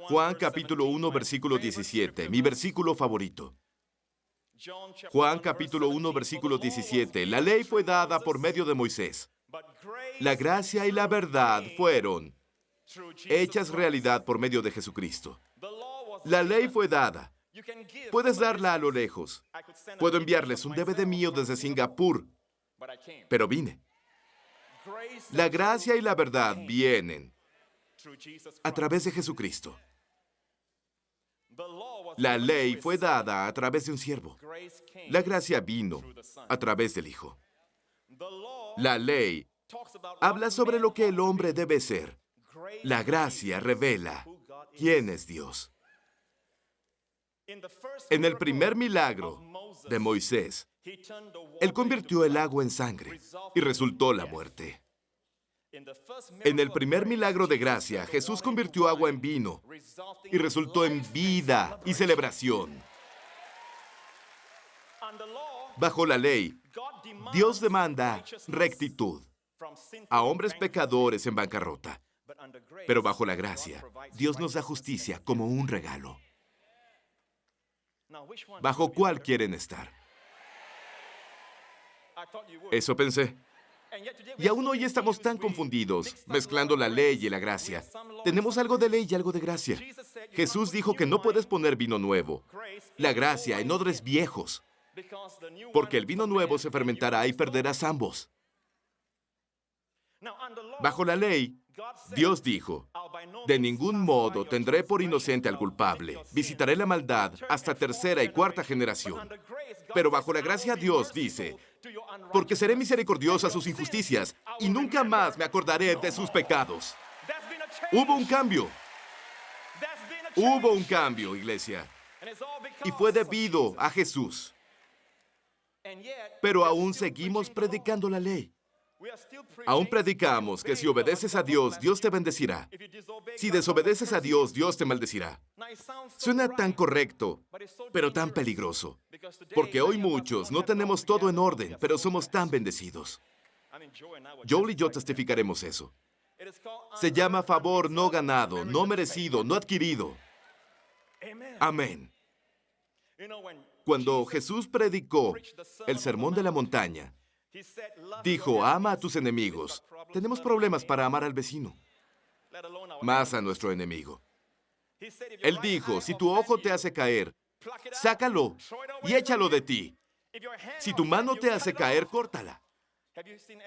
Juan capítulo 1, versículo 17, mi versículo favorito. Juan capítulo 1, versículo 17. La ley fue dada por medio de Moisés. La gracia y la verdad fueron hechas realidad por medio de Jesucristo. La ley fue dada. Puedes darla a lo lejos. Puedo enviarles un DVD mío desde Singapur, pero vine. La gracia y la verdad vienen a través de Jesucristo. La ley fue dada a través de un siervo. La gracia vino a través del Hijo. La ley habla sobre lo que el hombre debe ser. La gracia revela quién es Dios. En el primer milagro de Moisés, él convirtió el agua en sangre y resultó la muerte. En el primer milagro de gracia, Jesús convirtió agua en vino y resultó en vida y celebración. Bajo la ley, Dios demanda rectitud a hombres pecadores en bancarrota. Pero bajo la gracia, Dios nos da justicia como un regalo. ¿Bajo cuál quieren estar? Eso pensé. Y aún hoy estamos tan confundidos, mezclando la ley y la gracia. Tenemos algo de ley y algo de gracia. Jesús dijo que no puedes poner vino nuevo, la gracia, en odres viejos, porque el vino nuevo se fermentará y perderás ambos. Bajo la ley, Dios dijo, de ningún modo tendré por inocente al culpable. Visitaré la maldad hasta tercera y cuarta generación. Pero bajo la gracia Dios dice, porque seré misericordioso a sus injusticias y nunca más me acordaré de sus pecados. Hubo un cambio. Hubo un cambio, iglesia. Y fue debido a Jesús. Pero aún seguimos predicando la ley. Aún predicamos que si obedeces a Dios, Dios te bendecirá. Si desobedeces a Dios, Dios te maldecirá. Suena tan correcto, pero tan peligroso. Porque hoy muchos no tenemos todo en orden, pero somos tan bendecidos. Joel y yo testificaremos eso. Se llama favor no ganado, no merecido, no adquirido. Amén. Cuando Jesús predicó el Sermón de la Montaña, dijo, ama a tus enemigos. Tenemos problemas para amar al vecino, más a nuestro enemigo. Él dijo, si tu ojo te hace caer, sácalo y échalo de ti. Si tu mano te hace caer, córtala.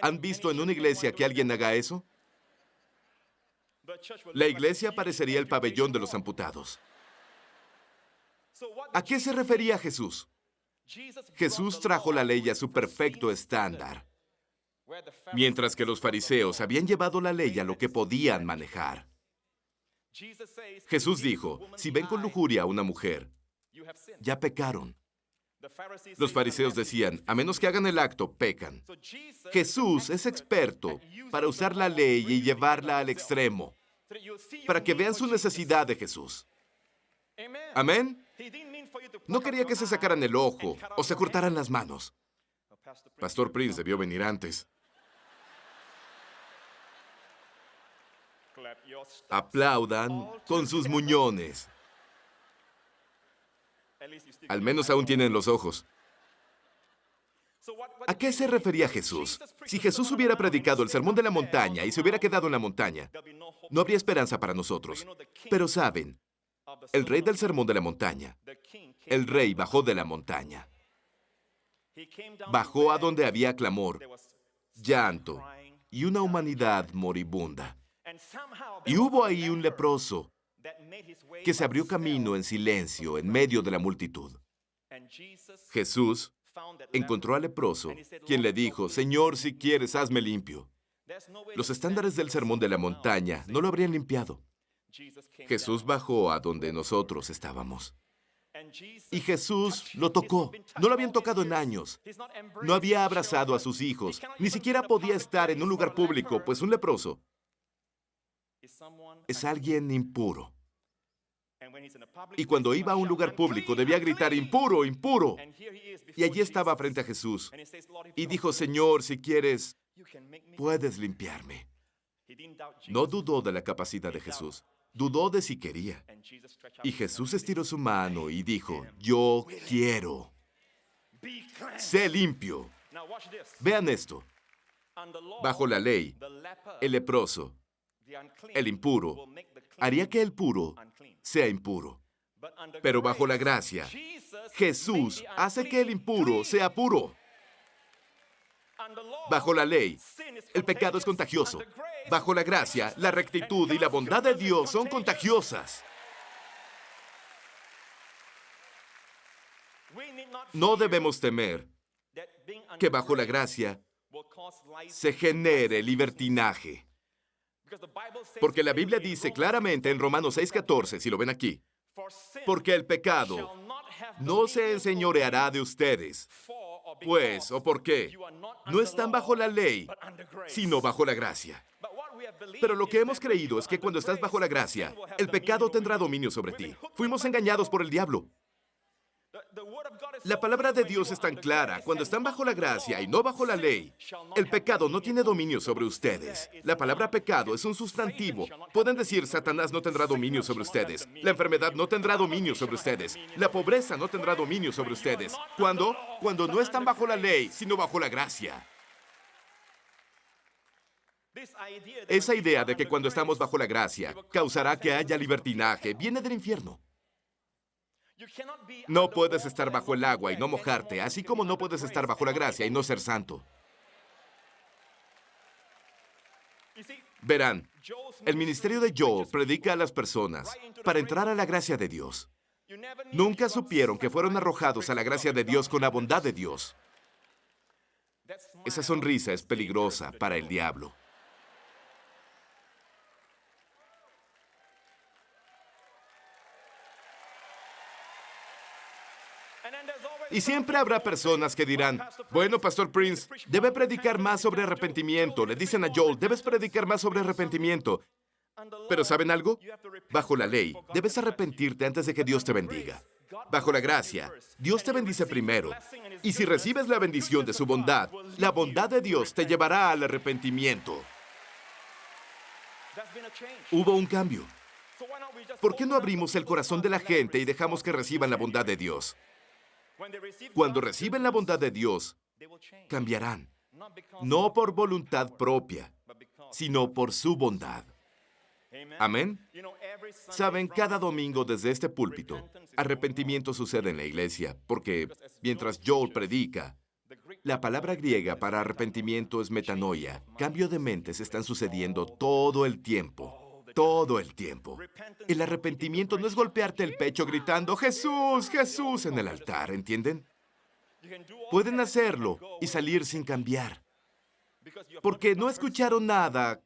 ¿Han visto en una iglesia que alguien haga eso? La iglesia parecería el pabellón de los amputados. ¿A qué se refería Jesús? Jesús trajo la ley a su perfecto estándar, mientras que los fariseos habían llevado la ley a lo que podían manejar. Jesús dijo, si ven con lujuria a una mujer, ya pecaron. Los fariseos decían, a menos que hagan el acto, pecan. Jesús es experto para usar la ley y llevarla al extremo, para que vean su necesidad de Jesús. ¿Amén? No quería que se sacaran el ojo o se cortaran las manos. Pastor Prince debió venir antes. Aplaudan con sus muñones. Al menos aún tienen los ojos. ¿A qué se refería Jesús? Si Jesús hubiera predicado el Sermón de la Montaña y se hubiera quedado en la montaña, no habría esperanza para nosotros. Pero saben, el rey del Sermón de la Montaña, el rey bajó de la montaña. Bajó a donde había clamor, llanto y una humanidad moribunda. Y hubo ahí un leproso que se abrió camino en silencio en medio de la multitud. Jesús encontró al leproso, quien le dijo, Señor, si quieres, hazme limpio. Los estándares del Sermón de la Montaña no lo habrían limpiado. Jesús bajó a donde nosotros estábamos. Y Jesús lo tocó. No lo habían tocado en años. No había abrazado a sus hijos. Ni siquiera podía estar en un lugar público, pues un leproso es alguien impuro. Y cuando iba a un lugar público debía gritar, impuro, impuro. Y allí estaba frente a Jesús. Y dijo, Señor, si quieres, puedes limpiarme. No dudó de la capacidad de Jesús. Dudó de si quería. Y Jesús estiró su mano y dijo, yo quiero. Sé limpio. Vean esto. Bajo la ley, el leproso, el impuro, haría que el puro sea impuro. Pero bajo la gracia, Jesús hace que el impuro sea puro. Bajo la ley, el pecado es contagioso. Bajo la gracia, la rectitud y la bondad de Dios son contagiosas. No debemos temer que bajo la gracia se genere libertinaje. Porque la Biblia dice claramente en Romanos 6:14, si lo ven aquí, porque el pecado no se enseñoreará de ustedes, pues, o por qué, no están bajo la ley, sino bajo la gracia. Pero lo que hemos creído es que cuando estás bajo la gracia, el pecado tendrá dominio sobre ti. Fuimos engañados por el diablo. La palabra de Dios es tan clara. Cuando están bajo la gracia y no bajo la ley, el pecado no tiene dominio sobre ustedes. La palabra pecado es un sustantivo. Pueden decir, Satanás no tendrá dominio sobre ustedes. La enfermedad no tendrá dominio sobre ustedes. La pobreza no tendrá dominio sobre ustedes. ¿Cuándo? Cuando no están bajo la ley, sino bajo la gracia. Esa idea de que cuando estamos bajo la gracia, causará que haya libertinaje, viene del infierno. No puedes estar bajo el agua y no mojarte, así como no puedes estar bajo la gracia y no ser santo. Verán, el ministerio de Joel predica a las personas para entrar a la gracia de Dios. Nunca supieron que fueron arrojados a la gracia de Dios con la bondad de Dios. Esa sonrisa es peligrosa para el diablo. Y siempre habrá personas que dirán, bueno, Pastor Prince, debe predicar más sobre arrepentimiento. Le dicen a Joel, debes predicar más sobre arrepentimiento. Pero ¿saben algo? Bajo la ley, debes arrepentirte antes de que Dios te bendiga. Bajo la gracia, Dios te bendice primero. Y si recibes la bendición de su bondad, la bondad de Dios te llevará al arrepentimiento. Hubo un cambio. ¿Por qué no abrimos el corazón de la gente y dejamos que reciban la bondad de Dios? Cuando reciben la bondad de Dios, cambiarán. No por voluntad propia, sino por su bondad. Amén. Saben, cada domingo desde este púlpito, arrepentimiento sucede en la iglesia, porque mientras Joel predica, la palabra griega para arrepentimiento es metanoia. Cambio de mentes están sucediendo todo el tiempo. Todo el tiempo. El arrepentimiento no es golpearte el pecho gritando, Jesús, Jesús, en el altar, ¿entienden? Pueden hacerlo y salir sin cambiar, porque no escucharon nada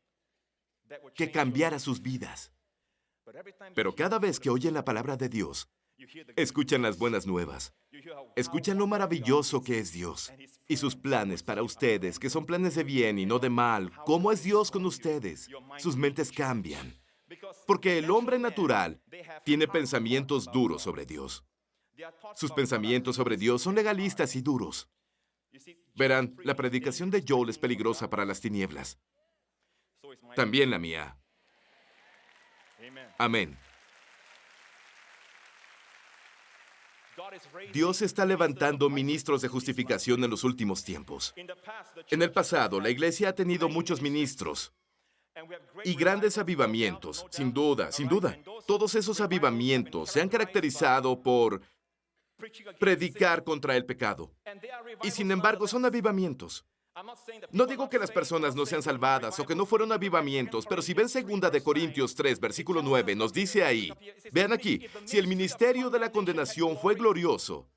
que cambiara sus vidas. Pero cada vez que oyen la palabra de Dios, escuchan las buenas nuevas. Escuchan lo maravilloso que es Dios y sus planes para ustedes, que son planes de bien y no de mal. ¿Cómo es Dios con ustedes? Sus mentes cambian. Porque el hombre natural tiene pensamientos duros sobre Dios. Sus pensamientos sobre Dios son legalistas y duros. Verán, la predicación de Joel es peligrosa para las tinieblas. También la mía. Amén. Dios está levantando ministros de justificación en los últimos tiempos. En el pasado, la iglesia ha tenido muchos ministros y grandes avivamientos, sin duda, sin duda. Todos esos avivamientos se han caracterizado por predicar contra el pecado. Y sin embargo, son avivamientos. No digo que las personas no sean salvadas o que no fueron avivamientos, pero si ven 2 de Corintios 3, versículo 9, nos dice ahí, vean aquí, si el ministerio de la condenación fue glorioso,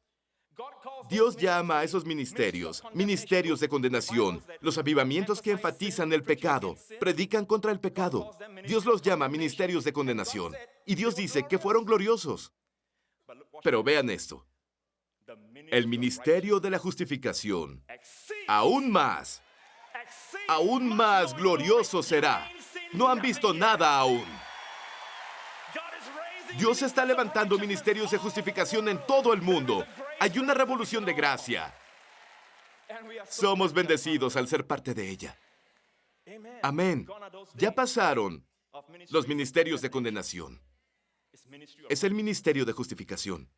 Dios llama a esos ministerios, ministerios de condenación. Los avivamientos que enfatizan el pecado, predican contra el pecado. Dios los llama ministerios de condenación. Y Dios dice que fueron gloriosos. Pero vean esto. El ministerio de la justificación, aún más glorioso será. No han visto nada aún. Dios está levantando ministerios de justificación en todo el mundo. Hay una revolución de gracia. Somos bendecidos al ser parte de ella. Amén. Ya pasaron los ministerios de condenación. Es el ministerio de justificación.